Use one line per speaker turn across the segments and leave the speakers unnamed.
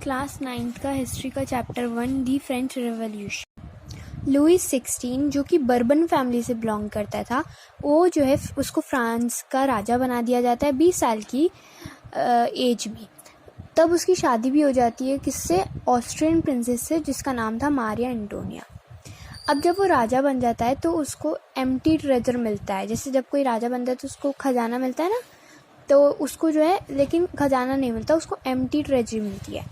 Class 9th का history का chapter 1 दी French revolution. Louis 16 जो कि बर्बन फैमिली से बिलोंग करता था, वो जो है उसको फ्रांस का राजा बना दिया जाता है 20 साल की एज में। तब उसकी शादी भी हो जाती है किससे, ऑस्ट्रियन प्रिंसेस से जिसका नाम था मारिया एंटोनिया। अब जब वो राजा बन जाता है तो उसको एम्प्टी ट्रेजर मिलता है। जैसे जब कोई राजा बनता है तो उसको खजाना मिलता है ना, तो उसको जो है लेकिन खजाना नहीं मिलता, उसको एम्प्टी ट्रेजरी मिलती है।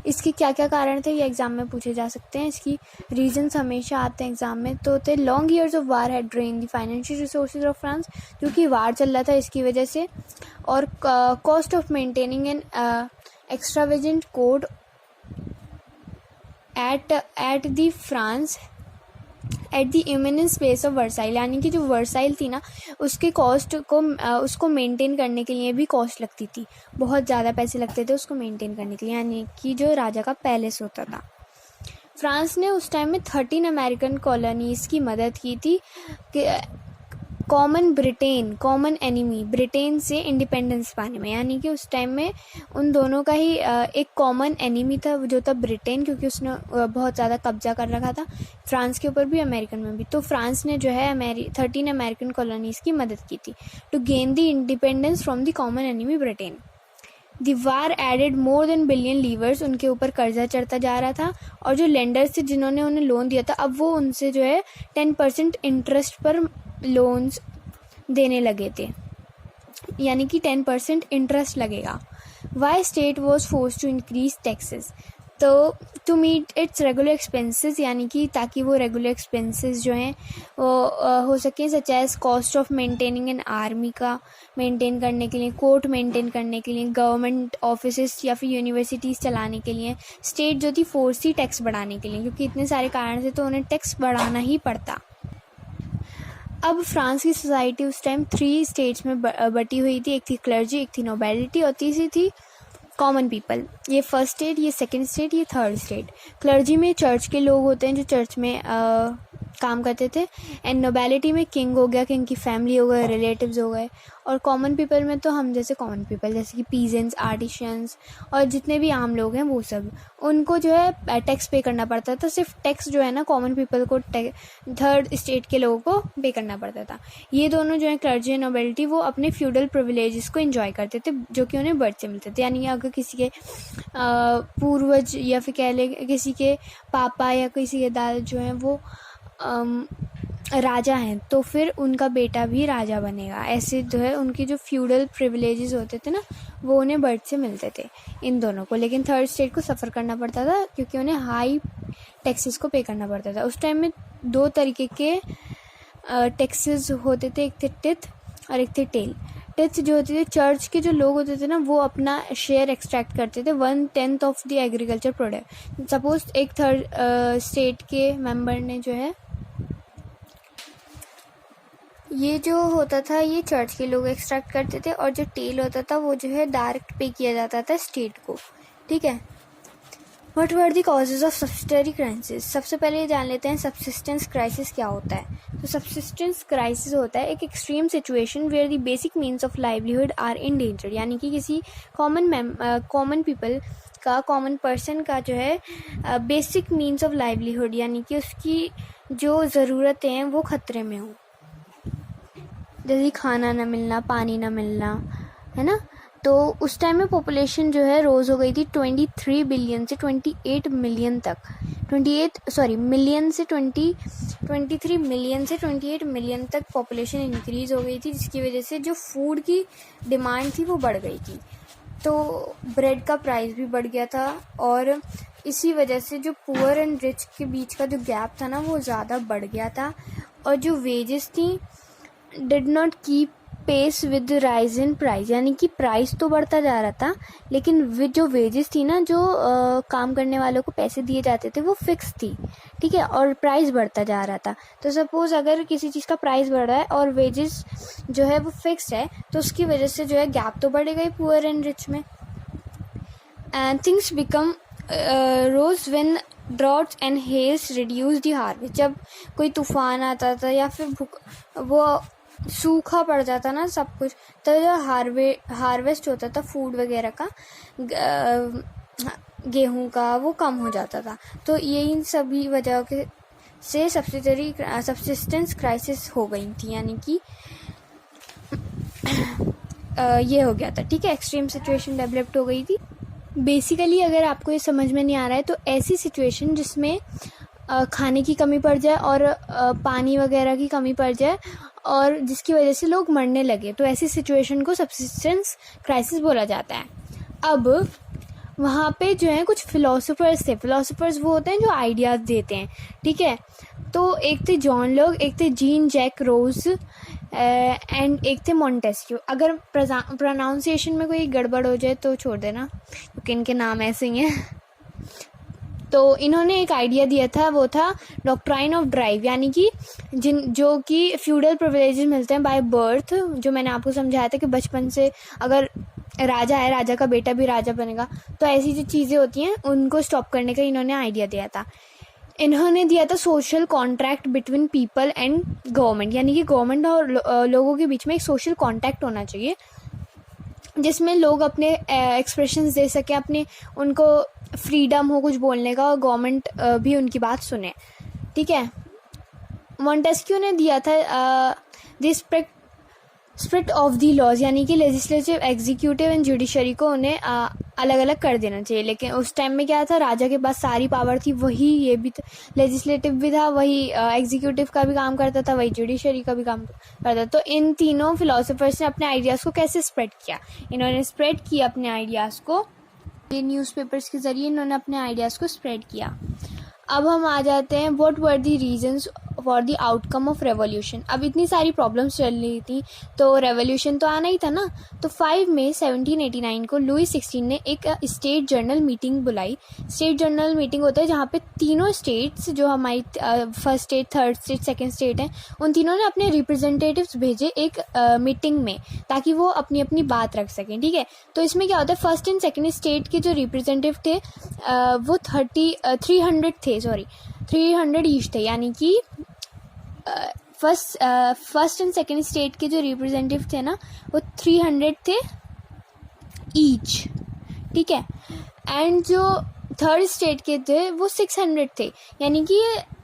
इसके क्या क्या कारण थे ये एग्जाम में पूछे जा सकते हैं। इसकी रीजंस हमेशा आते हैं एग्जाम में। तो the long years of war had drain the financial resources of France, क्योंकि वार चल रहा था इसकी वजह से। और cost of maintaining an extravagant court at the France at the immense place of Versailles, यानी कि जो वर्साइल थी ना, उसके कॉस्ट को उसको मेंटेन करने के लिए भी कॉस्ट लगती थी, बहुत ज़्यादा पैसे लगते थे उसको मेंटेन करने के लिए, यानी कि जो राजा का पैलेस होता था। फ्रांस ने उस टाइम में 13 अमेरिकन कॉलोनीज़ की मदद की थी कि कॉमन एनिमी ब्रिटेन से इंडिपेंडेंस पाने में, यानी कि उस टाइम में उन दोनों का ही एक कॉमन एनिमी था जो था ब्रिटेन, क्योंकि उसने बहुत ज़्यादा कब्जा कर रखा था फ्रांस के ऊपर भी, अमेरिकन में भी। तो फ्रांस ने जो है 13 अमेरिकन कॉलोनीज़ की मदद की थी to gain the independence from the common enemy Britain. The war added more than billion livres, उनके ऊपर कर्जा चढ़ता जा रहा था, और जो लेंडर्स थे जिन्होंने उन्हें लोन दिया था, अब वो उनसे जो है 10% इंटरेस्ट पर लोन्स देने लगे थे, यानी कि 10% इंटरेस्ट लगेगा। Why state was force to increase taxes, तो to meet its regular expenses, यानी कि ताकि वो रेगुलर एक्सपेंसेस जो हैं वो हो सके, such as cost of maintaining an army का मेंटेन करने के लिए, कोर्ट मेंटेन करने के लिए, गवर्नमेंट ऑफिसेस या फिर यूनिवर्सिटीज़ चलाने के लिए। स्टेट जो थी फोर्स थी टैक्स बढ़ाने के लिए, क्योंकि इतने सारे कारण थे तो उन्हें टैक्स बढ़ाना ही पड़ता। अब फ्रांस की सोसाइटी उस टाइम 3 स्टेट्स में बटी हुई थी। एक थी क्लर्जी, एक थी नोबेलिटी, और तीसरी थी कॉमन पीपल। ये फर्स्ट स्टेट, ये सेकंड स्टेट, ये थर्ड स्टेट। क्लर्जी में चर्च के लोग होते हैं जो चर्च में काम करते थे, एंड नोबेलिटी में किंग हो गया, किंग की फैमिली हो गए, रिलेटिव्स हो गए। और कॉमन पीपल में तो हम जैसे कॉमन पीपल जैसे कि पीजेंट्स, आर्टिशंस और जितने भी आम लोग हैं वो सब, उनको जो है टैक्स पे करना पड़ता था। सिर्फ टैक्स जो है ना कॉमन पीपल को थर्ड स्टेट के लोगों को पे करना पड़ता था। ये दोनों जो है क्लर्जी और नोबेलिटी, वो अपने फ्यूडल प्रिविलेजेस को एंजॉय करते थे जो कि उन्हें बर्थ से मिलते थे। यानी अगर किसी के पूर्वज या फिर कह ले किसी के पापा या किसी के दादा जो हैं वो राजा हैं, तो फिर उनका बेटा भी राजा बनेगा। ऐसे जो है उनकी जो फ्यूडल प्रिविलेजेस होते थे ना, वो उन्हें बर्थ से मिलते थे इन दोनों को। लेकिन थर्ड स्टेट को सफ़र करना पड़ता था क्योंकि उन्हें हाई टैक्सेस को पे करना पड़ता था। उस टाइम में 2 तरीके के टैक्सेस होते थे, एक थे टिथ और एक थे टेल। टिथ जो होते थे, चर्च के जो लोग होते थे ना, वो अपना शेयर एक्सट्रैक्ट करते थे 1/10 of the agriculture product. Suppose एक थर्ड स्टेट के मेंबर ने जो है, ये जो होता था ये चर्च के लोग एक्सट्रैक्ट करते थे, और जो टेल होता था वो जो है डायरेक्ट पे किया जाता था स्टेट को। ठीक है। What were the causes of subsidiary crisis. सबसे पहले ये जान लेते हैं सब्सिस्टेंस क्राइसिस क्या होता है। तो सब्सिस्टेंस क्राइसिस होता है एक extreme situation where the basic means of livelihood are endangered, यानी कि किसी कॉमन पीपल का, कॉमन पर्सन का जो है बेसिक मीन्स ऑफ लाइवलीहुड, यानी कि उसकी जो ज़रूरतें हैं वो खतरे में हो। जैसे खाना ना मिलना, पानी ना मिलना, है ना। तो उस टाइम में पॉपुलेशन जो है रोज़ हो गई थी 23 बिलियन से 28 मिलियन तक। 23 मिलियन से 28 मिलियन तक पॉपुलेशन इंक्रीज़ हो गई थी, जिसकी वजह से जो फूड की डिमांड थी वो बढ़ गई थी। तो ब्रेड का प्राइस भी बढ़ गया था, और इसी वजह से जो पुअर एंड रिच के बीच का जो गैप था ना वो ज़्यादा बढ़ गया था। और जो वेजेस थी did not keep pace with rise in price, यानी कि प्राइस तो बढ़ता जा रहा था लेकिन विद जो वेजेस थी ना, जो काम करने वालों को पैसे दिए जाते थे वो फिक्स थी। ठीक है। और प्राइस बढ़ता जा रहा था। तो सपोज अगर किसी चीज़ का प्राइस बढ़ रहा है और वेजेस जो है वो फिक्स्ड है, तो उसकी वजह से जो है गैप तो बढ़ेगा ही पुअर एंड रिच में। And things become worse when droughts and hails reduce the harvest. जब कोई तूफान आता था या फिर वो सूखा पड़ जाता ना सब कुछ, तो जो हार्वेस्ट होता था फूड वगैरह का, गेहूं का वो कम हो जाता था। तो यही सभी वजह के से सब्सिस्टेंस क्राइसिस हो गई थी, यानी कि ये हो गया था, ठीक है, एक्सट्रीम सिचुएशन डेवलप्ड हो गई थी। बेसिकली अगर आपको ये समझ में नहीं आ रहा है तो ऐसी सिचुएशन जिसमें खाने की कमी पड़ जाए और पानी वगैरह की कमी पड़ जाए और जिसकी वजह से लोग मरने लगे, तो ऐसी सिचुएशन को सब्सिस्टेंस क्राइसिस बोला जाता है। अब वहाँ पे जो है कुछ फिलोसोफर्स थे। फिलोसोफर्स वो होते हैं जो आइडियाज़ देते हैं, ठीक है। तो एक थे जॉन लॉक, एक थे जीन जैक रोज एंड एक थे मॉन्टेस्क्यू। अगर प्रोनाउंसिएशन में कोई गड़बड़ हो जाए तो छोड़ देना, क्योंकि इनके नाम ऐसे ही हैं। तो इन्होंने एक आइडिया दिया था, वो था डॉक्ट्राइन ऑफ ड्राइव, यानी कि जो कि फ्यूडल प्रिविलेजेस मिलते हैं बाय बर्थ, जो मैंने आपको समझाया था कि बचपन से अगर राजा है, राजा का बेटा भी राजा बनेगा, तो ऐसी जो चीज़ें होती हैं उनको स्टॉप करने का इन्होंने आइडिया दिया था। इन्होंने दिया था social contract between people and government, यानी कि गवर्नमेंट और लोगों के बीच में एक सोशल कॉन्ट्रैक्ट होना चाहिए जिसमें लोग अपने एक्सप्रेशंस दे सकें, अपने उनको फ्रीडम हो कुछ बोलने का और गवर्नमेंट भी उनकी बात सुने, ठीक है। मॉन्टेस्क्यू ने दिया था this split of the laws, यानी कि लेजिस्लेटिव, एग्जीक्यूटिव एंड जुडिशरी को उन्हें अलग अलग कर देना चाहिए। लेकिन उस टाइम में क्या था, राजा के पास सारी पावर थी, वही ये भी लेजिस्लेटिव भी था, वही एग्जीक्यूटिव का भी काम करता था, वही जुडिशरी का भी काम करता था। तो इन तीनों फिलोसोफर्स ने अपने आइडियाज़ को कैसे स्प्रेड किया, इन्होंने स्प्रेड किया अपने आइडियाज़ को, ये न्यूज़पेपर्स के ज़रिए इन्होंने अपने आइडियाज़ को स्प्रेड किया। अब हम आ जाते हैं what were the reasons for the outcome of revolution. अब इतनी सारी प्रॉब्लम्स चल रही थी तो रेवोल्यूशन तो आना ही था ना। तो 5 मई 1789 को लुई 16 ने एक स्टेट जनरल मीटिंग बुलाई। स्टेट जनरल मीटिंग होता है जहाँ पे तीनों स्टेट्स, जो हमारी first state, third state, second state हैं, उन तीनों ने अपने रिप्रेजेंटेटिव्स भेजे एक मीटिंग में, ताकि वो अपनी अपनी बात रख सकें, ठीक है। तो इसमें क्या होता है, फर्स्ट एंड सेकेंड स्टेट के जो रिप्रेजेंटेटिव थे वो 300 ईच थे, यानी कि फर्स्ट एंड सेकेंड स्टेट के जो रिप्रेजेंटेटिव थे ना वो 300 थे ईच, ठीक है। एंड जो थर्ड स्टेट के थे वो 600 थे, यानी कि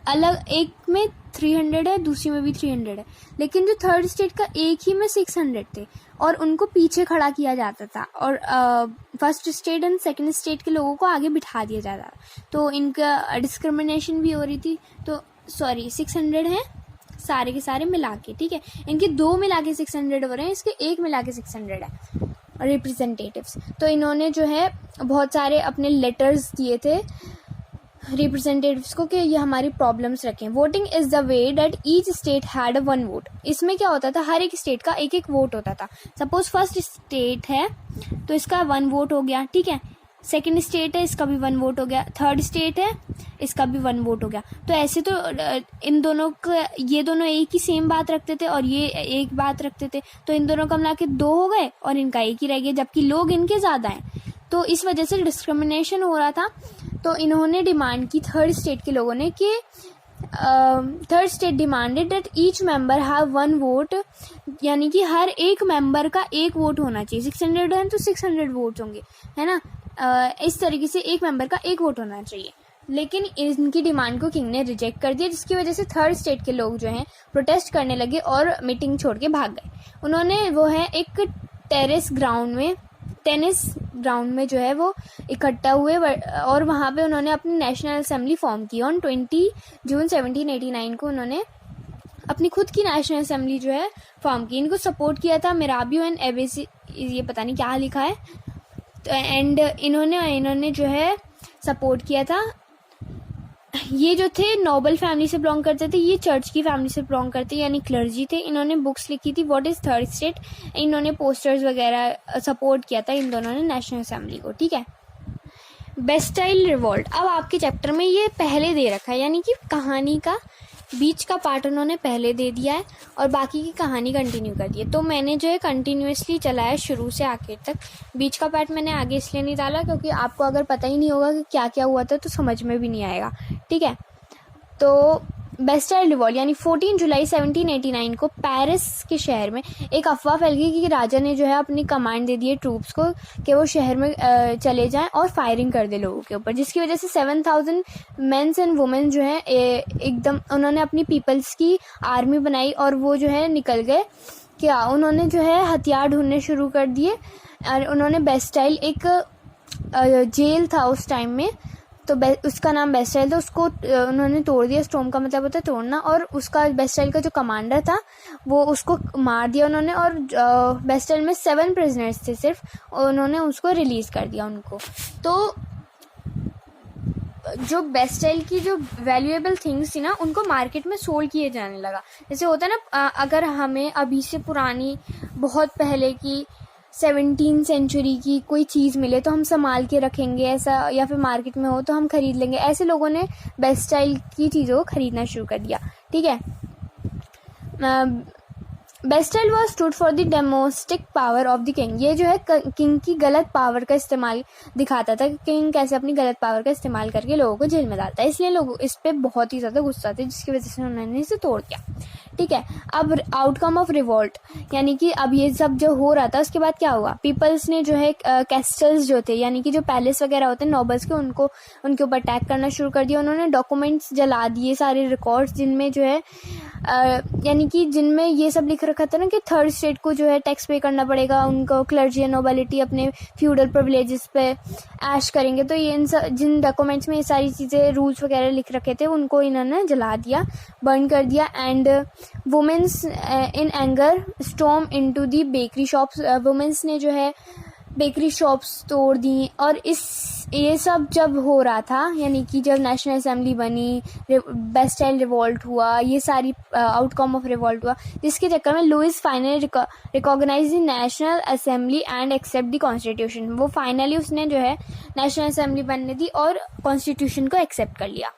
अलग एक में 300 है, दूसरी में भी 300 है, लेकिन जो थर्ड स्टेट का एक ही में 600 थे और उनको पीछे खड़ा किया जाता था और first state and second state के लोगों को आगे बिठा दिया जाता था। तो इनका डिस्क्रिमिनेशन भी हो रही थी। तो 600 हैं सारे के सारे मिला के, ठीक है। इनके 2 मिला के 600 हो रहे हैं, इसके 1 मिला के 600 है रिप्रेजेंटेटिव्स। तो इन्होंने जो है बहुत सारे अपने लेटर्स दिए थे रिप्रेजेंटेटिव्स को कि ये हमारी प्रॉब्लम्स रखें। Voting is the way that each state had 1 vote. इसमें क्या होता था, हर एक स्टेट का एक एक वोट होता था। सपोज फर्स्ट स्टेट है तो इसका 1 वोट हो गया, ठीक है। सेकेंड स्टेट है, इसका भी 1 वोट हो गया। थर्ड स्टेट है, इसका भी 1 वोट हो गया। तो ऐसे तो इन दोनों का, ये दोनों एक ही सेम बात रखते थे और ये एक बात रखते थे, तो इन दोनों का मिला के 2 हो गए और इनका 1 ही रह गया, जबकि लोग इनके ज़्यादा हैं। तो इस वजह से डिस्क्रिमिनेशन हो रहा था। तो इन्होंने डिमांड की, थर्ड स्टेट के लोगों ने, कि third state demanded that each member have 1 vote, यानी कि हर एक मेंबर का 1 वोट होना चाहिए। 600 है तो 600 वोट होंगे, है ना। इस तरीके से एक मेंबर का 1 वोट होना चाहिए। लेकिन इनकी डिमांड को किंग ने रिजेक्ट कर दिया, जिसकी वजह से थर्ड स्टेट के लोग जो हैं प्रोटेस्ट करने लगे और मीटिंग छोड़ के भाग गए। उन्होंने वो है एक टेनिस ग्राउंड में जो है वो इकट्ठा हुए और वहाँ पे उन्होंने अपनी नेशनल असेंबली फॉर्म की। ऑन 20 जून 1789 को उन्होंने अपनी खुद की नेशनल असेंबली जो है फॉर्म की। इनको सपोर्ट किया था मिराबियो एंड एबेसी, ये पता नहीं क्या लिखा है, तो एंड इन्होंने जो है सपोर्ट किया था। ये जो थे नोबल फैमिली से बिलोंग करते थे, ये चर्च की फैमिली से बिलोंग करते, यानी क्लर्जी थे। इन्होंने बुक्स लिखी थी व्हाट इज थर्ड स्टेट, इन्होंने पोस्टर्स वगैरह सपोर्ट किया था इन दोनों ने नेशनल असेंबली को, ठीक है। बेस्टाइल रिवोल्ट, अब आपके चैप्टर में ये पहले दे रखा है, यानी कि कहानी का बीच का पार्ट उन्होंने पहले दे दिया है और बाकी की कहानी कंटिन्यू कर दी है। तो मैंने जो है कंटिन्यूसली चलाया शुरू से आखिर तक। बीच का पार्ट मैंने आगे इसलिए नहीं डाला क्योंकि आपको अगर पता ही नहीं होगा कि क्या क्या हुआ था तो समझ में भी नहीं आएगा, ठीक है। तो बेस्टाइल रिवॉल्ट यानी 14 जुलाई 1789 को पेरिस के शहर में एक अफवाह फैल गई कि राजा ने जो है अपनी कमांड दे दी है ट्रूप्स को कि वो शहर में चले जाएं और फायरिंग कर दे लोगों के ऊपर, जिसकी वजह से 7,000 मेंस एंड वुमेन जो है एकदम उन्होंने अपनी पीपल्स की आर्मी बनाई और वो जो है निकल गए। क्या उन्होंने जो है हथियार ढूंढने शुरू कर दिए और उन्होंने बेस्टाइल एक जेल था उस टाइम में, तो उसका नाम बेस्टाइल था, उसको उन्होंने तोड़ दिया। स्टॉर्म का मतलब होता है तोड़ना, और उसका बेस्टाइल का जो कमांडर था वो उसको मार दिया उन्होंने, और बेस्टाइल में 7 प्रिजनर्स थे सिर्फ, और उन्होंने उसको रिलीज कर दिया उनको। तो जो बेस्टाइल की जो वैल्यूएबल थिंग्स थी ना उनको मार्केट में सोल्ड किए जाने लगा। जैसे होता है ना, अगर हमें अभी से पुरानी बहुत पहले की 17th सेंचुरी की कोई चीज़ मिले तो हम संभाल के रखेंगे ऐसा, या फिर मार्केट में हो तो हम खरीद लेंगे। ऐसे लोगों ने बेस्टाइल की चीज़ों को खरीदना शुरू कर दिया। ठीक है, Bastille was stood for the डेमोस्टिक power of the king. ये जो है किंग की गलत पावर का इस्तेमाल दिखाता था, किंग कैसे अपनी गलत पावर का इस्तेमाल करके लोगों को जेल में डालता है, इसलिए लोग इस पे बहुत ही ज़्यादा गुस्सा थे, जिसकी वजह से उन्होंने इसे तोड़ दिया। ठीक है, अब आउटकम ऑफ रिवोल्ट यानी कि अब ये सब जो हो रहा था उसके बाद क्या हुआ, पीपल्स ने जो है कैस्टल्स जो थे यानी कि जो पैलेस वगैरह होते हैं नॉबल्स के, उनके ऊपर अटैक करना शुरू कर दिया। उन्होंने डॉक्यूमेंट्स जला दिए, सारे रिकॉर्ड्स जिनमें जो है यानी कि जिनमें ये सब लिख रखा था ना कि थर्ड स्टेट को जो है टैक्स पे करना पड़ेगा, उनको क्लर्जी नोबिलिटी अपने फ्यूडल प्रिविलेजेस पे ऐश करेंगे। तो ये जिन डॉक्यूमेंट्स में ये सारी चीज़ें रूल्स वगैरह लिख रखे थे उनको इन्होंने जला दिया, बर्न कर दिया। And womens in anger storm into the bakery shops, womens ने जो है बेकरी शॉप्स तोड़ दी। और ये सब जब हो रहा था यानी कि जब नेशनल असेंबली बनी, बेस्टाइल रिवॉल्ट हुआ, ये सारी आउटकम ऑफ रिवॉल्ट हुआ, जिसके चक्कर में Louis finally recognise the national assembly and accept the constitution. वो फाइनली उसने जो है नेशनल असेंबली बनने दी और कॉन्स्टिट्यूशन को एक्सेप्ट कर लिया।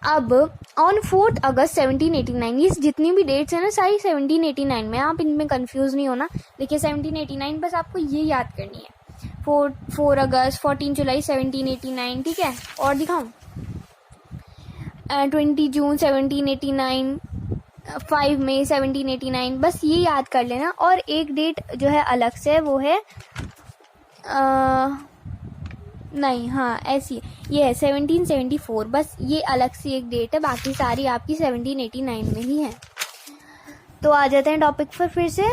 अब ऑन 4 अगस्त 1789, ये जितनी भी डेट्स हैं ना सारी 1789 में, आप इनमें कंफ्यूज नहीं होना। देखिए 1789 बस आपको ये याद करनी है, 4 अगस्त, 14 जुलाई 1789। ठीक है, और दिखाऊं 20 जून 1789, 5 मई 1789, बस ये याद कर लेना। और एक डेट जो है अलग से वो है नहीं, हाँ ऐसी ये है 1774, बस ये अलग सी एक डेट है, बाकी सारी आपकी 1789 में ही है। तो आ जाते हैं टॉपिक पर फिर से।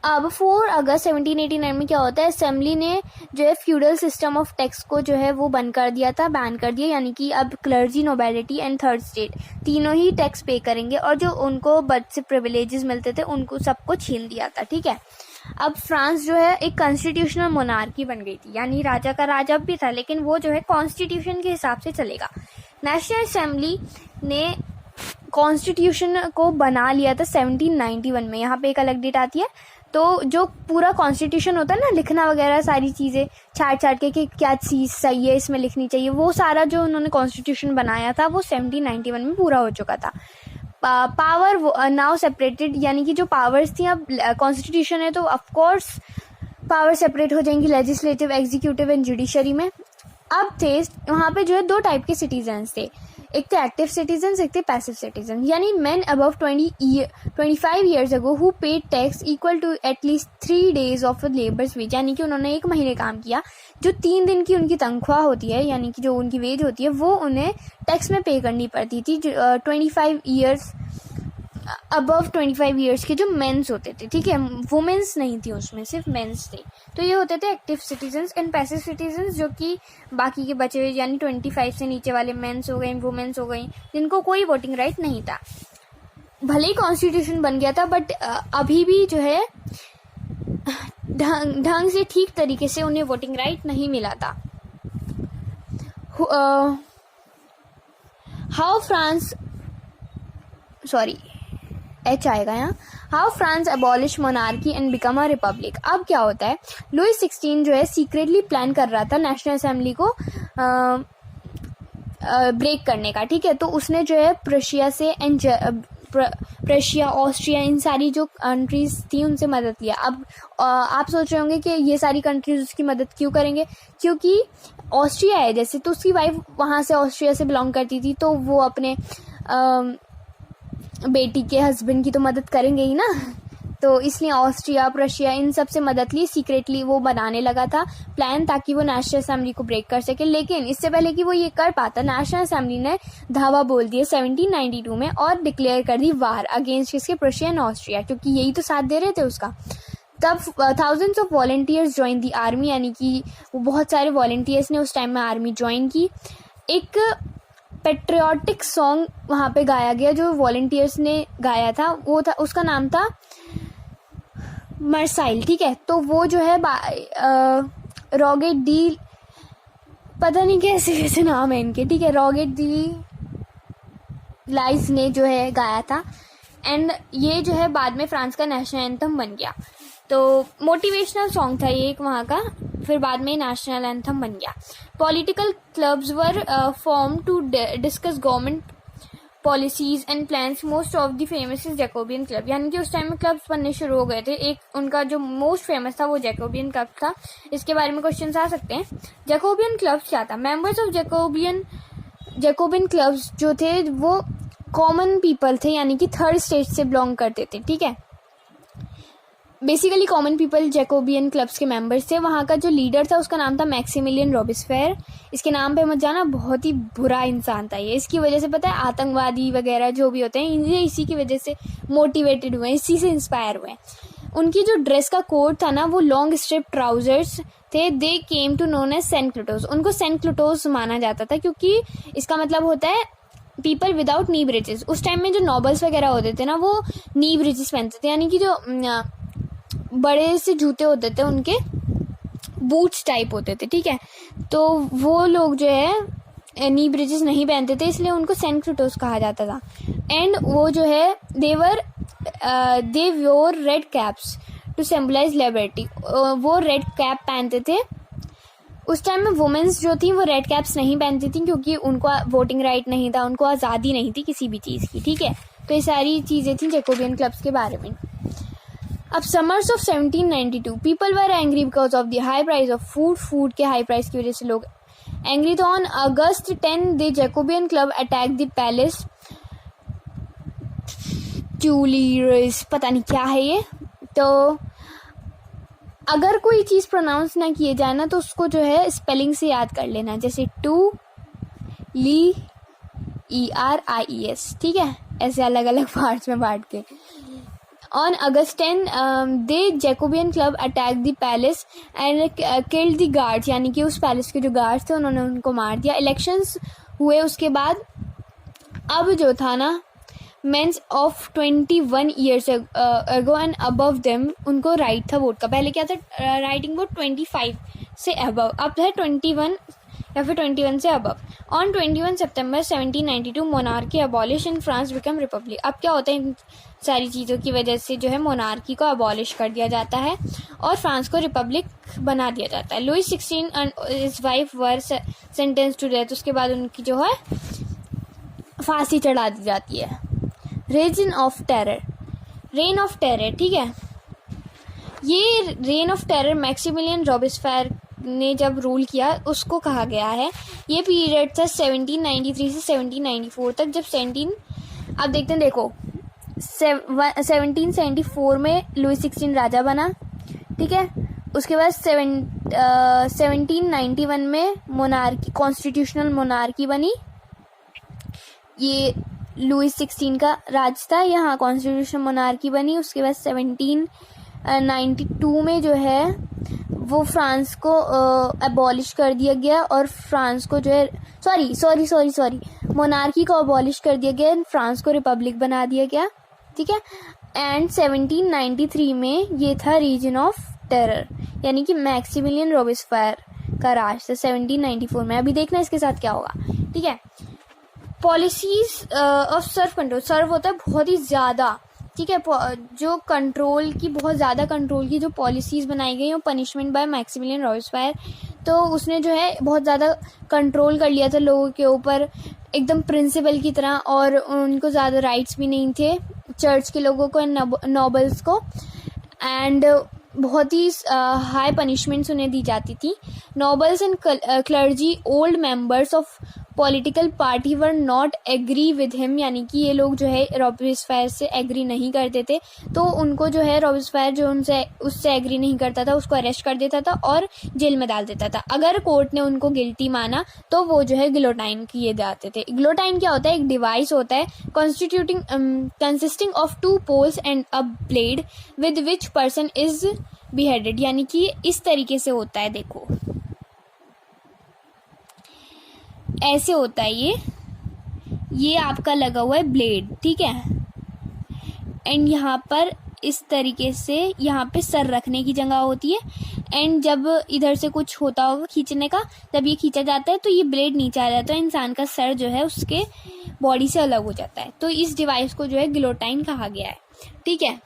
अब 4 अगस्त 1789 में क्या होता है, असेंबली ने जो है फ्यूडल सिस्टम ऑफ टैक्स को जो है वो बंद कर दिया था, बैन कर दिया, यानी कि अब clergy, nobility and third state तीनों ही टैक्स पे करेंगे, और जो उनको बर्थ से प्रिविलेजेस मिलते थे उनको सबको छीन दिया था। ठीक है, अब फ्रांस जो है एक कॉन्स्टिट्यूशनल मोनार्की बन गई थी, यानी राजा का राजा भी था लेकिन वो जो है कॉन्स्टिट्यूशन के हिसाब से चलेगा। नेशनल असेंबली ने कॉन्स्टिट्यूशन को बना लिया था 1791 में, यहाँ पे एक अलग डेट आती है। तो जो पूरा कॉन्स्टिट्यूशन होता है ना, लिखना वगैरह सारी चीज़ें छाट के कि क्या चीज़ सही है इसमें लिखनी चाहिए, वो सारा जो उन्होंने कॉन्स्टिट्यूशन बनाया था वो 1791 में पूरा हो चुका था। पावर नाउ सेपरेटेड, यानी कि जो पावर्स थी, अब कॉन्स्टिट्यूशन है तो ऑफ कोर्स पावर सेपरेट हो जाएंगी लेजिस्लेटिव, एग्जीक्यूटिव एंड जुडिशरी में। अब थे वहाँ पे जो है 2 टाइप के सिटीजन्स थे, एक थे एक्टिव सिटीजन्स, एक थे पैसिव सिटीजन, यानी man above 25 years ago who paid tax equal to at least 3 days of labour's wage, यानी कि उन्होंने 1 महीने काम किया, जो 3 दिन की उनकी तनख्वाह होती है यानी कि जो उनकी वेज होती है वो उन्हें टैक्स में पे करनी पड़ती थी। 25 ईयर्स अबव 25 ईयर्स के जो मेंस होते थे, ठीक है, वुमेन्स नहीं थी उसमें, सिर्फ मेंस थे। तो ये होते थे active citizens and passive citizens, जो कि बाकी के बचे हुए यानी 25 से नीचे वाले मेंस हो गए, वुमेन्स हो गई, जिनको कोई वोटिंग राइट नहीं था। भले ही कॉन्स्टिट्यूशन बन गया था बट अभी भी जो है ढंग से ठीक तरीके से उन्हें वोटिंग राइट नहीं मिला था। हाउ फ्रांस एच आएगा यहाँ, how France abolish monarchy and become a republic. अब क्या होता है, लुइस 16 जो है सीक्रेटली प्लान कर रहा था नेशनल असेंबली को ब्रेक करने का। ठीक है, तो उसने जो है प्रशिया, ऑस्ट्रिया, इन सारी जो कंट्रीज थी उनसे मदद लिया। अब आप सोच रहे होंगे कि ये सारी कंट्रीज उसकी मदद क्यों करेंगे, क्योंकि ऑस्ट्रिया है जैसे, तो उसकी वाइफ वहाँ से ऑस्ट्रिया से बिलोंग करती थी, तो वो अपने बेटी के हस्बैंड की तो मदद करेंगे ही ना, तो इसलिए ऑस्ट्रिया, प्रशिया इन सब से मदद ली, सीक्रेटली वो बनाने लगा था प्लान ताकि वो नेशनल असेंबली को ब्रेक कर सके। लेकिन इससे पहले कि वो ये कर पाता, नेशनल असेंबली ने धावा बोल दिया 1792 में और डिक्लेयर कर दी वार अगेंस्ट किसके, प्रशिया एंड ऑस्ट्रिया, क्योंकि यही तो साथ दे रहे थे उसका। तब thousands of volunteers join the army, यानी कि वो बहुत सारे वॉलंटियर्स ने उस टाइम में आर्मी ज्वाइन की। एक पेट्रियाटिक सॉन्ग वहाँ पे गाया गया जो वॉलंटियर्स ने गाया था, वो था, उसका नाम था मरसाइल, ठीक है। तो वो जो है रॉगेट डी, पता नहीं कैसे नाम है इनके, ठीक है, रॉगेट डी लाइस ने जो है गाया था। एंड ये जो है बाद में फ्रांस का नेशनल एंथम बन गया। तो मोटिवेशनल सॉन्ग था ये एक वहाँ का, फिर बाद में नेशनल एंथम बन गया। Political clubs were form to discuss government policies and plans. Most of the famous is Jacobin club, यानी कि उस टाइम में क्लब्स बनने शुरू हो गए थे। एक उनका जो मोस्ट फेमस था वो जैकोबियन क्लब था। इसके बारे में क्वेश्चंस आ सकते हैं। जैकोबियन क्लब्स क्या था? मेंबर्स ऑफ जैकोबियन क्लब्स जो थे वो कॉमन पीपल थे, यानी कि थर्ड स्टेज से बिलोंग करते थे, ठीक है। Basically common people Jacobin clubs के मेंबर्स थे। वहाँ का जो लीडर था उसका नाम था मैक्सिमिलियन रॉबिस्फेयर। इसके नाम पे मत जाना, बहुत ही बुरा इंसान था ये। इसकी वजह से पता है आतंकवादी वगैरह जो भी होते हैं ये इसी की वजह से मोटिवेटेड हुए, इसी से इंस्पायर हुए। उनकी जो ड्रेस का कोड था ना वो लॉन्ग स्ट्रिप ट्राउजर्स थे। They came to known as sans culottes. उनको सेंट क्लूटोस माना जाता था क्योंकि इसका मतलब होता है पीपल विदाउट नी ब्रिजेस। उस टाइम में जो नॉबल्स वगैरह होते थे ना वो नी ब्रिजेस पहनते थे, यानी कि जो बड़े से जूते होते थे उनके बूट्स टाइप होते थे, ठीक है। तो वो लोग जो है नी ब्रिजेस नहीं पहनते थे, इसलिए उनको सेंट क्लूटोस कहा जाता था। एंड वो जो है they wore red caps to symbolise liberty. वो रेड कैप पहनते थे। उस टाइम में वुमेन्स जो थी वो रेड कैप्स नहीं पहनती थी क्योंकि उनको वोटिंग राइट नहीं था, उनको आज़ादी नहीं थी किसी भी चीज़ की, ठीक है। तो ये सारी चीज़ें थी जैकोबियन क्लब्स के बारे में। अब summers of 1792 people were angry because of the high price of food के हाई प्राइस की वजह से लोग एंग्री। तो on August 10 the Jacobin club attack the palace Tuileries, पता नहीं क्या है ये। तो अगर कोई चीज़ प्रोनाउंस ना किए जाए ना तो उसको जो है स्पेलिंग से याद कर लेना, जैसे TULIERS, ठीक है, ऐसे अलग अलग पार्ट्स में बांट के। On August 10, the Jacobean Club attacked the palace and killed the guards, यानी कि उस पैलेस के जो गार्ड्स थे उन्होंने उनको मार दिया। इलेक्शंस हुए उसके बाद। अब जो था ना mens of 21 years ago and above them उनको राइट था वोट का। पहले क्या था राइटिंग वोट 25 से अबव, अब है 21 या फिर 21 से above. On 21 September 1792 monarchy abolish in France become Republic. अब क्या होता है इन सारी चीज़ों की वजह से जो है मोनार्की को अबॉलिश कर दिया जाता है और फ्रांस को रिपब्लिक बना दिया जाता है। Louis 16 and his wife were sentence to death. उसके बाद उनकी जो है फांसी चढ़ा दी जाती है। रेन ऑफ टेरर, ठीक है। ये रेन ऑफ टेरर मैक्सिमिलियन रॉबिस्फेयर ने जब रूल किया उसको कहा गया है। ये पीरियड था 1793 से 1794 तक। जब अब देखते हैं, देखो 1774 में लुई 16 राजा बना, ठीक है। उसके बाद 1791 में मोनार्की, कॉन्स्टिट्यूशनल मोनार्की बनी। ये लुई 16 का राज था, यहाँ कॉन्स्टिट्यूशनल मोनार्की बनी। उसके बाद 1792 में जो है वो फ्रांस को अबॉलिश कर दिया गया और फ्रांस को जो है सॉरी मोनार्की को अबॉलिश कर दिया गया, फ्रांस को रिपब्लिक बना दिया गया, ठीक है। एंड 1793 में ये था रीजन ऑफ टेरर, यानी कि मैक्सिमिलियन रॉबिस्फेयर का राज था 1794 में। अभी देखना इसके साथ क्या होगा, ठीक है। पॉलिसीज ऑफ सर्व कंट्रोल, सर्व होता है बहुत ही ज़्यादा, ठीक है। जो कंट्रोल की, बहुत ज़्यादा कंट्रोल की जो पॉलिसीज़ बनाई गई वो पनिशमेंट बाय मैक्सिमिलियन रॉबिस्फेयर। तो उसने जो है बहुत ज़्यादा कंट्रोल कर लिया था लोगों के ऊपर एकदम प्रिंसिपल की तरह, और उनको ज़्यादा राइट्स भी नहीं थे चर्च के लोगों को, नॉबल्स को। एंड बहुत ही हाई पनिशमेंट्स उन्हें दी जाती थी। Nobles and clergy, old members of political party were not agree with him, यानी कि ये लोग जो है रॉबेस्पियर से एग्री नहीं करते थे, तो उनको जो है रॉबेस्पियर जो उससे एग्री नहीं करता था उसको अरेस्ट कर देता था और जेल में डाल देता था। अगर कोर्ट ने उनको गिल्टी माना तो वो जो है गिलोटाइन किए जाते थे। गिलोटाइन क्या होता है? एक डिवाइस होता है consisting of 2 poles and a blade with which person is beheaded, यानी कि इस तरीके से होता है। देखो ऐसे होता है, ये आपका लगा हुआ है ब्लेड, ठीक है, एंड यहाँ पर इस तरीके से यहाँ पे सर रखने की जगह होती है, एंड जब इधर से कुछ होता होगा खींचने का, जब ये खींचा जाता है तो ये ब्लेड नीचे आ जाता है, इंसान का सर जो है उसके बॉडी से अलग हो जाता है। तो इस डिवाइस को जो है गिलोटाइन कहा गया है, ठीक है।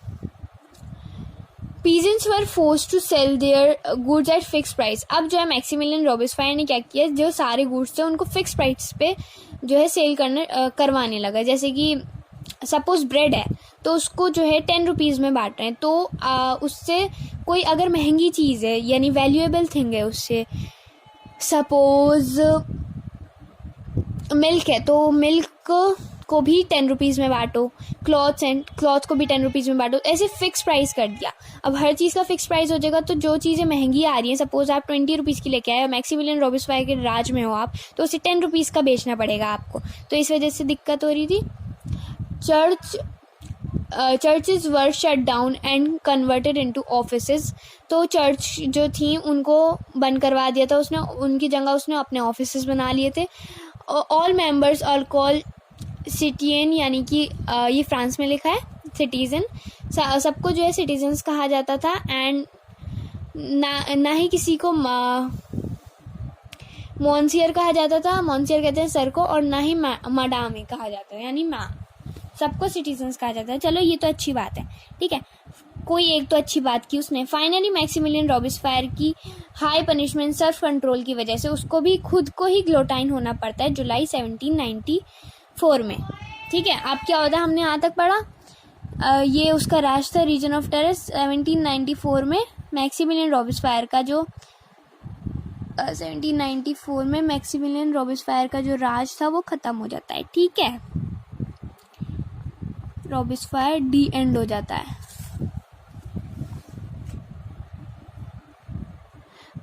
Peasants were forced to sell their goods at fixed price। अब जो है मैक्सिमिलियन रॉबेस्पियर ने क्या किया, जो सारे गुड्स थे उनको फिक्स प्राइस पे जो है सेल करवाने लगा। जैसे कि सपोज ब्रेड है तो उसको जो है 10 रुपीज़ में बांट रहे हैं, तो उससे कोई अगर महंगी चीज़ है यानी वैल्यूएबल थिंग है, उससे सपोज मिल्क है तो मिल्क को भी 10 रुपीज़ में बांटो, क्लॉथ्स को भी 10 रुपीज़ में बांटो, ऐसे फिक्स प्राइस कर दिया। अब हर चीज़ का फिक्स प्राइस हो जाएगा तो जो चीज़ें महंगी आ रही हैं, सपोज आप 20 रुपीज़ की लेके आए और मैक्सिमिलियन रॉबेस्पियर के राज में हो आप, तो उसे 10 रुपीज़ का बेचना पड़ेगा आपको, तो इस वजह से दिक्कत हो रही थी। Churches were shut down and converted into offices. तो चर्च जो थी उनको बंद करवा दिया था उसने, उनकी जगह उसने अपने ऑफिसेज बना लिए थे। ऑल मेंबर्स आर कॉल्ड सिटियन, यानी कि ये फ्रांस में लिखा है सिटीजन, सबको जो है सिटीजन्स कहा जाता था। एंड ना ही किसी को मॉन्सियर कहा जाता था, मॉन्सियर कहते हैं सर को, और ना ही मैडम ही कहा जाता है यानी माँ, सबको सिटीजन्स कहा जाता है। चलो ये तो अच्छी बात है, ठीक है, कोई एक तो अच्छी बात की उसने। फाइनली मैक्सिमिलियन रॉबेस्पियर की हाई पनिशमेंट सेल्फ कंट्रोल की वजह से उसको भी खुद को ही गिलोटाइन होना पड़ता है जुलाई 1794 में, ठीक है। अब क्या होता है, हमने यहाँ तक पढ़ा, ये उसका राज था, रीजन ऑफ टेरर। 1794 में मैक्सिमिलियन रॉबेस्पियर का जो 1794 में मैक्सिमिलियन रॉबेस्पियर का जो राज था वो ख़त्म हो जाता है, ठीक है, रॉबेस्पियर डी एंड हो जाता है।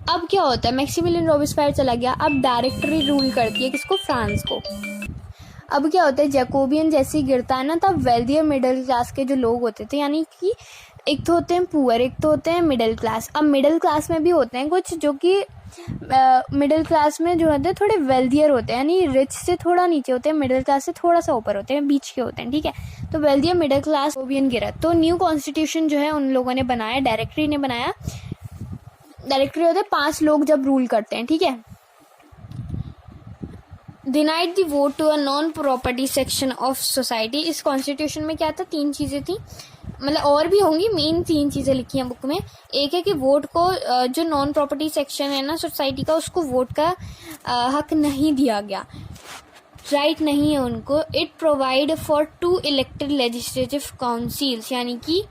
अब क्या होता है, मैक्सिमिलियन रॉबेस्पियर चला गया, अब डायरेक्टरी रूल करती है किसको, फ्रांस को। अब क्या होता है, जैकोबियन जैसे ही गिरता है ना, तब वेल्दी और मिडिल क्लास के जो लोग होते थे, यानी कि एक तो होते हैं पुअर, एक तो होते हैं मिडिल क्लास। अब मिडिल क्लास में भी होते हैं कुछ जो कि मिडिल क्लास में जो होते हैं थोड़े वेल्दियर होते हैं, यानी रिच से थोड़ा नीचे होते हैं, मिडिल क्लास से थोड़ा सा ऊपर होते हैं, बीच के होते हैं, ठीक है। तो वेल्दियर मिडिल क्लास जैकोबियन गिरा, तो न्यू कॉन्स्टिट्यूशन जो है उन लोगों ने बनाया, डायरेक्टरी ने बनाया। डायरेक्टरी होते हैं 5 लोग जब रूल करते हैं, ठीक है। Denied the vote to a non property section of society. इस कॉन्स्टिट्यूशन में क्या था, 3 चीज़ें थी, मतलब और भी होंगी, मेन 3 चीज़ें लिखी हैं बुक में। एक है कि वोट को जो नॉन प्रॉपर्टी सेक्शन है ना सोसाइटी का, उसको वोट का हक नहीं दिया गया, राइट नहीं है उनको। It provide for 2 elected legislative councils, यानी कि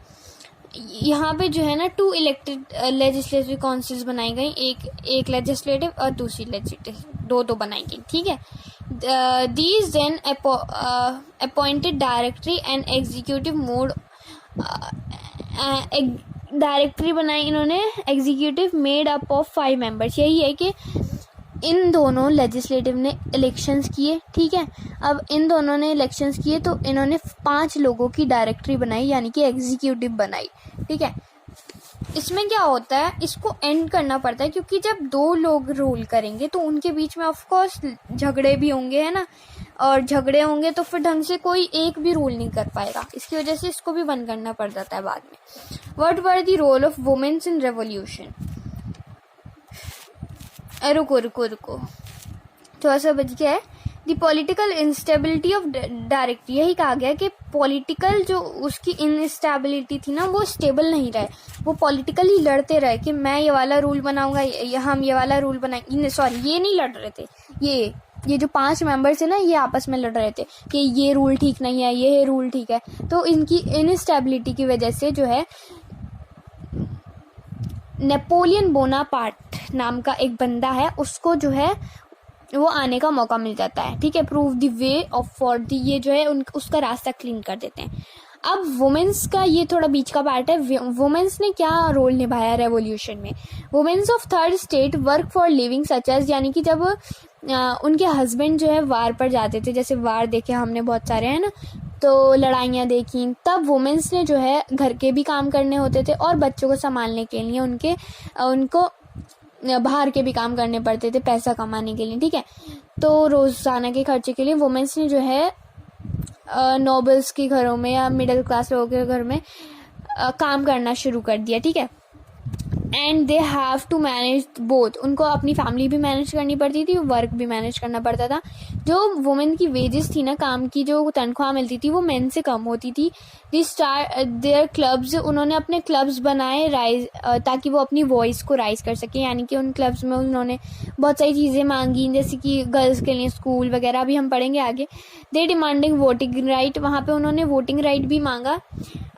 यहाँ पे जो है ना 2 इलेक्टेड लेजिस्लेटिव काउंसिल्स बनाई गई, एक लेजिस्लेटिव और दूसरी लेजिस्लेटिव, 2 बनाई गई, ठीक है। These then appointed directory and executive mode. Directory बनाई इन्होंने, executive made up of 5 members. यही है कि इन दोनों लेजिस्लेटिव ने इलेक्शंस किए, ठीक है। अब इन दोनों ने इलेक्शंस किए तो इन्होंने 5 लोगों की डायरेक्टरी बनाई, यानी कि एग्जीक्यूटिव बनाई, ठीक है। इसमें क्या होता है, इसको एंड करना पड़ता है क्योंकि जब 2 लोग रूल करेंगे तो उनके बीच में ऑफ कोर्स झगड़े भी होंगे, है ना, और झगड़े होंगे तो फिर ढंग से कोई एक भी रूल नहीं कर पाएगा, इसकी वजह से इसको भी बंद करना पड़ जाता है बाद में। What were the role of womens in revolution. रुको थोड़ा सा बच गया है। The political instability of directory, यही कहा गया कि पॉलिटिकल जो उसकी इंस्टेबिलिटी थी ना, वो स्टेबल नहीं रहे, वो पॉलिटिकली लड़ते रहे कि मैं ये वाला रूल बनाऊंगा, हम ये वाला रूल बनाएंगे। सॉरी, ये नहीं लड़ रहे थे, ये जो 5 मेंबर्स है ना, ये आपस में लड़ रहे थे कि ये रूल ठीक नहीं है, ये रूल ठीक है। तो इनकी इनस्टेबिलिटी की वजह से जो है नेपोलियन बोनापार्ट नाम का एक बंदा है, उसको जो है वो आने का मौका मिल जाता है, ठीक है। Prove the way of for the, ये जो है उसका रास्ता क्लीन कर देते हैं। अब वुमेन्स का ये थोड़ा बीच का पार्ट है। वुमेन्स ने क्या रोल निभाया रेवोल्यूशन में। Womens of third state work for living such as, यानी कि जब उनके हस्बैंड जो है वार पर जाते थे, जैसे वार देखे हमने बहुत सारे हैं ना, तो लड़ाइयाँ देखी, तब वुमेन्स ने जो है घर के भी काम करने होते थे और बच्चों को संभालने के लिए उनको बाहर के भी काम करने पड़ते थे पैसा कमाने के लिए, ठीक है। तो रोज़ाना के खर्चे के लिए वुमेन्स ने जो है नोबल्स के घरों में या मिडिल क्लास लोगों के घर में काम करना शुरू कर दिया, ठीक है। And they have to manage both, उनको अपनी फैमिली भी मैनेज करनी पड़ती थी, वर्क भी मैनेज करना पड़ता था। जो वुमेन की वेजेस थी ना, काम की जो तनख्वाह मिलती थी वो मेन से कम होती थी। दे स्टार्ट देयर क्लब्स, उन्होंने अपने क्लब्स बनाए राइज, ताकि वो अपनी वॉइस को राइज कर सकें। यानी कि उन क्लब्स में उन्होंने बहुत सारी चीज़ें मांगी, जैसे कि गर्ल्स के लिए स्कूल वगैरह, भी हम पढ़ेंगे आगे। दे डिमांडिंग वोटिंग राइट, वहाँ पे उन्होंने वोटिंग राइट भी मांगा।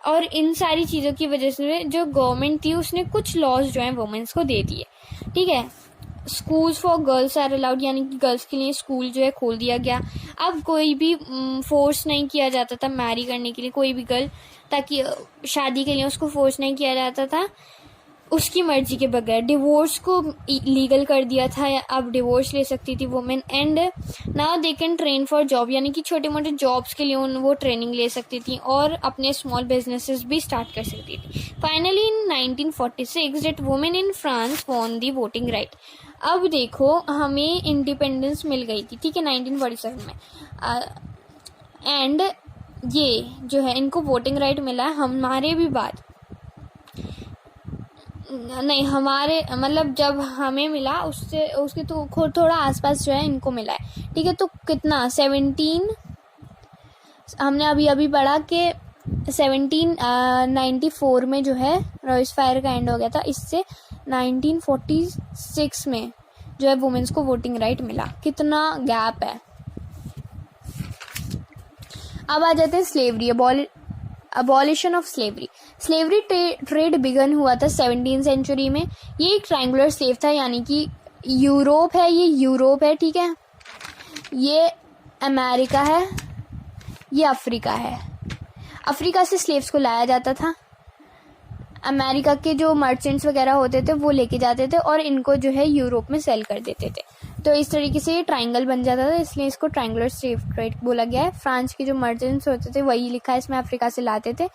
और इन सारी चीज़ों की वजह से जो गवर्नमेंट थी उसने कुछ लॉज जो हैं वुमेन्स को दे दिए, ठीक है। Schools for girls are allowed, यानी कि गर्ल्स के लिए स्कूल जो है खोल दिया गया। अब कोई भी फोर्स नहीं किया जाता था मैरी करने के लिए, कोई भी गर्ल, ताकि शादी के लिए उसको फोर्स नहीं किया जाता था उसकी मर्जी के बगैर। डिवोर्स को लीगल कर दिया था, अब डिवोर्स ले सकती थी women. And now they can train for job, यानी कि छोटे मोटे जॉब्स के लिए वो ट्रेनिंग ले सकती थी और अपने स्मॉल बिजनेसेस भी स्टार्ट कर सकती थी। Finally in 1946 that women in France won the voting right. अब देखो हमें इंडिपेंडेंस मिल गई थी, ठीक है, 1947 में। एंड ये जो है इनको वोटिंग राइट मिला हमारे भी बाद, नहीं हमारे मतलब जब हमें मिला उसके तो थोड़ा आसपास जो है इनको मिला है, ठीक है। तो कितना 17, हमने अभी पढ़ा कि 1794 में जो है रॉइस फायर का एंड हो गया था। इससे 1946 में जो है वुमेन्स को वोटिंग राइट मिला। कितना गैप है। अब आ जाते हैं slavery, abolition of slavery. Slavery trade began हुआ था 17वीं सेंचुरी में। ये एक ट्रायंगुलर स्लेव था, यानी कि यूरोप है, ये यूरोप है, ठीक है, ये अमेरिका है, ये अफ्रीका है। अफ्रीका से स्लेव्स को लाया जाता था, अमेरिका के जो मर्चेंट्स वगैरह होते थे वो लेके जाते थे और इनको जो है यूरोप में सेल कर देते थे। तो इस तरीके से ये ट्रायंगल बन जाता था, इसलिए इसको ट्रायंगुलर स्लेव ट्रेड बोला गया है। फ्रांस के जो मर्चेंट्स होते थे वही लिखा है इसमें, अफ्रीका से लाते थे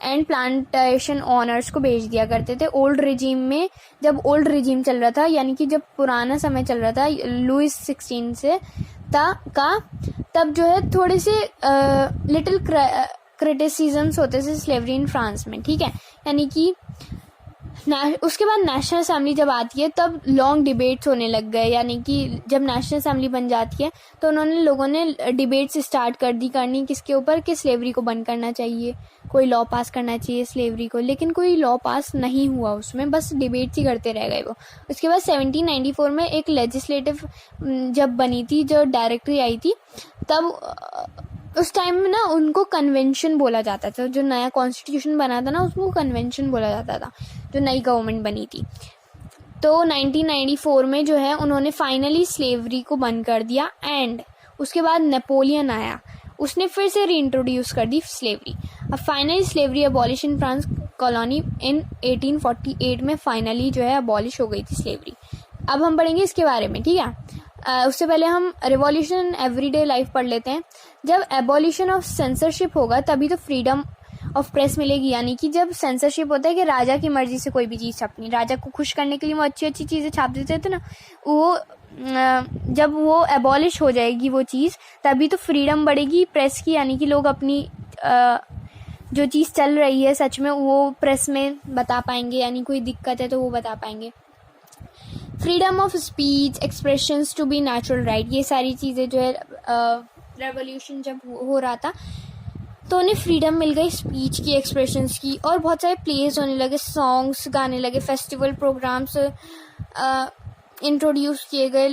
एंड प्लांटेशन ऑनर्स को भेज दिया करते थे। ओल्ड रिजीम में, जब ओल्ड रिजीम चल रहा था, यानी कि जब पुराना समय चल रहा था लुइस 16 से तब जो है थोड़े से लिटिल क्रिटिसिज्म्स होते थे स्लेवरी इन फ्रांस में, ठीक है। यानी कि उसके बाद नेशनल असेंबली जब आती है तब लॉन्ग डिबेट्स होने लग गए, यानी कि जब नेशनल असेंबली बन जाती है तो लोगों ने डिबेट्स स्टार्ट करनी किसके ऊपर, कि स्लेवरी को बंद करना चाहिए, कोई लॉ पास करना चाहिए स्लेवरी को। लेकिन कोई लॉ पास नहीं हुआ उसमें, बस डिबेट्स ही करते रह गए वो। उसके बाद 1794 में एक लेजिस्लेटिव जब बनी थी, जो डायरेक्टरी आई थी, तब उस टाइम में ना उनको कन्वेंशन बोला जाता था। जो नया कॉन्स्टिट्यूशन बना था ना उसको कन्वेंशन बोला जाता था, जो नई गवर्नमेंट बनी थी। तो 1994 में जो है उन्होंने फाइनली स्लेवरी को बंद कर दिया। एंड उसके बाद नेपोलियन आया, उसने फिर से रीइंट्रोड्यूस कर दी स्लेवरी। अब finally slavery abolition France colony इन 1848 में फाइनली जो है अबॉलिश हो गई थी स्लेवरी। अब हम पढ़ेंगे इसके बारे में, ठीक है। उससे पहले हम रिवॉल्यूशन एवरीडे लाइफ पढ़ लेते हैं। जब एबॉलिशन ऑफ सेंसरशिप होगा तभी तो फ्रीडम ऑफ प्रेस मिलेगी। यानी कि जब सेंसरशिप होता है कि राजा की मर्जी से कोई भी चीज़ छपनी, राजा को खुश करने के लिए वो अच्छी अच्छी चीज़ें छाप देते थे ना, वो जब वो एबॉलिश हो जाएगी वो चीज़, तभी तो फ्रीडम बढ़ेगी प्रेस की। यानी कि लोग अपनी जो चीज़ चल रही है सच में वो प्रेस में बता पाएंगे, यानी कोई दिक्कत है तो वो बता पाएंगे। Freedom of speech, expressions to be natural right, ये सारी चीज़ें जो है रेवोल्यूशन जब हो रहा था तो उन्हें फ्रीडम मिल गई स्पीच की, एक्सप्रेशंस की, और बहुत सारे प्लेज होने लगे, सॉन्ग्स गाने लगे, फेस्टिवल प्रोग्राम्स इंट्रोड्यूस किए गए।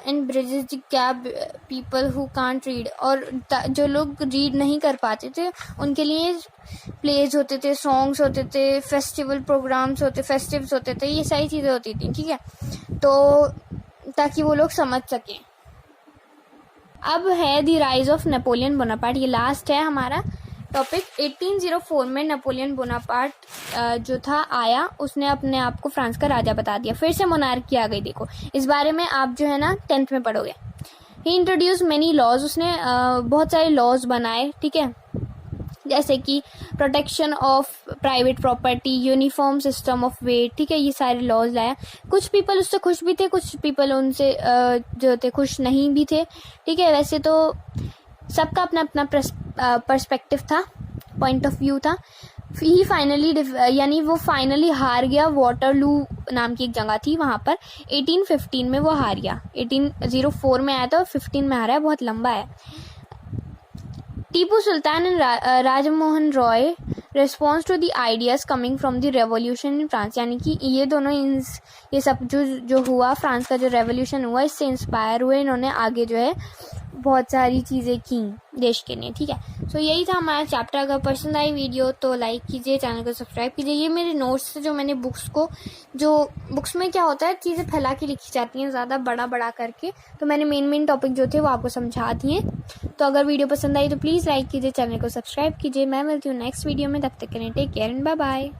And bridges the gap people who can't read, और जो लोग रीड नहीं कर पाते थे उनके लिए प्लेज होते थे, सॉन्ग्स होते थे, फेस्टिवल प्रोग्राम्स फेस्टिव्स होते थे, ये सारी चीज़ें होती थी, ठीक है, तो ताकि वो लोग समझ सकें। अब है the rise of Napoleon Bonaparte, ये लास्ट है हमारा टॉपिक। 1804 में नेपोलियन बोनापार्ट जो था आया, उसने अपने आप को फ्रांस का राजा बता दिया। फिर से मोनार्की आ गई। देखो इस बारे में आप जो है ना 10th में पढ़ोगे। ही इंट्रोड्यूस मेनी लॉज, उसने बहुत सारे लॉज बनाए, ठीक है, जैसे कि protection of private property, uniform system of weight, ठीक है, ये सारे लॉज लाया। कुछ पीपल उससे खुश भी थे, कुछ पीपल उनसे जो थे खुश नहीं भी थे, ठीक है। वैसे तो सबका अपना अपना पर्सपेक्टिव था, पॉइंट ऑफ व्यू था। ही फाइनली यानी वो फाइनली हार गया। वाटरलू नाम की एक जगह थी, वहाँ पर 1815 में वो हार गया। 1804 में आया था और 15 में हारा है, बहुत लंबा है। Tipu Sultan and Rajmohan Roy response to the ideas coming from the revolution in France, यानी कि ये दोनों ये सब जो हुआ, फ्रांस का जो रेवोल्यूशन हुआ, इससे इंस्पायर हुए। इन्होंने आगे जो है बहुत सारी चीज़ें की देश के लिए, ठीक है। सो यही था हमारा चैप्टर। अगर पसंद आई वीडियो तो लाइक कीजिए, चैनल को सब्सक्राइब कीजिए। ये मेरे नोट्स जो मैंने बुक्स में क्या होता है, चीज़ें फैला के लिखी जाती हैं ज़्यादा बड़ा करके, तो मैंने मेन टॉपिक जो थे वो आपको समझा दिए। तो अगर वीडियो पसंद आई तो प्लीज़ लाइक कीजिए, चैनल को सब्सक्राइब कीजिए। मैं मिलती हूँ नेक्स्ट वीडियो में, तब तक के लिए take care and bye bye.